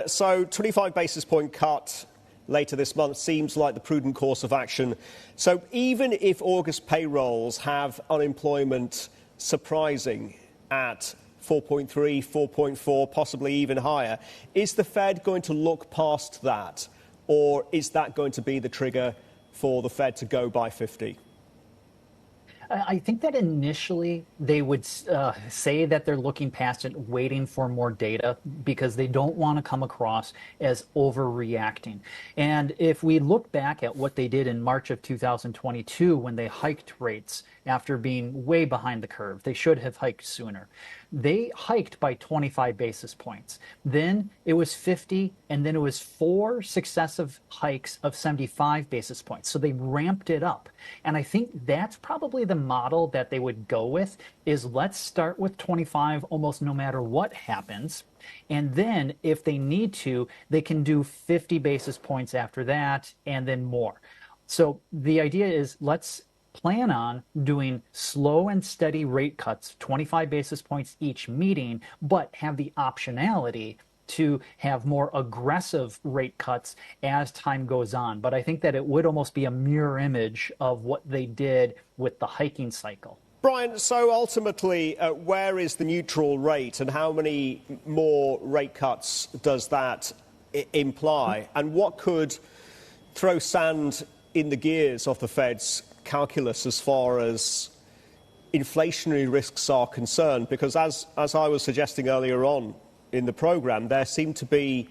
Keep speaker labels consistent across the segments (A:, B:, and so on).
A: So 25 basis point cut later this month seems like the prudent course of action. So even if August payrolls have unemployment surprising at 4.3, 4.4, possibly even higher, is the Fed going to look past that? Or is that going to be the trigger for the Fed to go by 50?
B: I think that initially they would say that they're looking past it, waiting for more data because they don't want to come across as overreacting. And if we look back at what they did in March of 2022 when they hiked rates after being way behind the curve, they should have hiked sooner. They hiked by 25 basis points. Then it was 50, and then it was 4 successive hikes of 75 basis points. So they ramped it up. And I think that's probably the model that they would go with is let's start with 25 almost no matter what happens. And then if they need to, they can do 50 basis points after that and then more. So the idea is let's plan on doing slow and steady rate cuts, 25 basis points each meeting, but have the optionality to have more aggressive rate cuts as time goes on. But I think that it would almost be a mirror image of what they did with the hiking cycle.
A: Brian, so ultimately, where is the neutral rate and how many more rate cuts does that imply? And what could throw sand in the gears of the Fed's calculus as far as inflationary risks are concerned? Because as I was suggesting earlier on in the program, there seem to be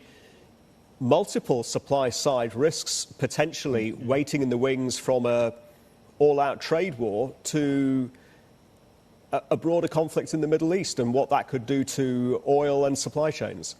A: multiple supply-side risks potentially waiting in the wings, from a all-out trade war to a broader conflict in the Middle East and what that could do to oil and supply chains.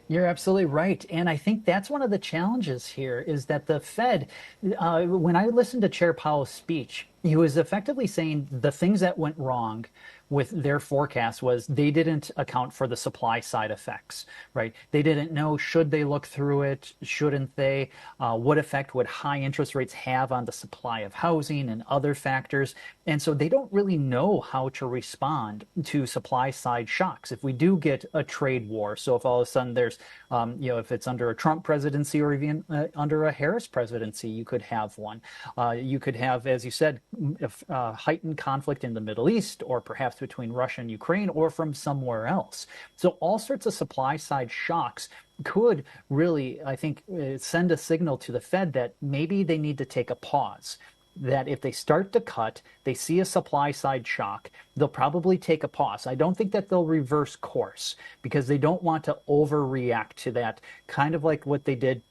B: You're absolutely right. And I think that's one of the challenges here is that the Fed, when I listened to Chair Powell's speech, he was effectively saying the things that went wrong with their forecast was they didn't account for the supply side effects, right? They didn't know, should they look through it? Shouldn't they? What effect would high interest rates have on the supply of housing and other factors? And so they don't really know how to respond to supply side shocks. If we do get a trade war, so if all of a sudden there's, if it's under a Trump presidency or even under a Harris presidency, you could have one. You could have, as you said, heightened conflict in the Middle East, or perhaps between Russia and Ukraine, or from somewhere else. So all sorts of supply side shocks could really, I think, send a signal to the Fed that maybe they need to take a pause. That if they start to cut, they see a supply side shock, they'll probably take a pause. I don't think that they'll reverse course because they don't want to overreact to that, kind of like what they did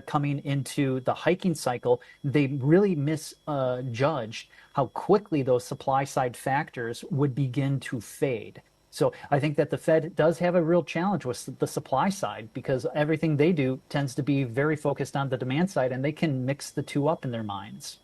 B: coming into the hiking cycle. They really misjudged how quickly those supply side factors would begin to fade. So I think that the Fed does have a real challenge with the supply side because everything they do tends to be very focused on the demand side, and they can mix the two up in their minds.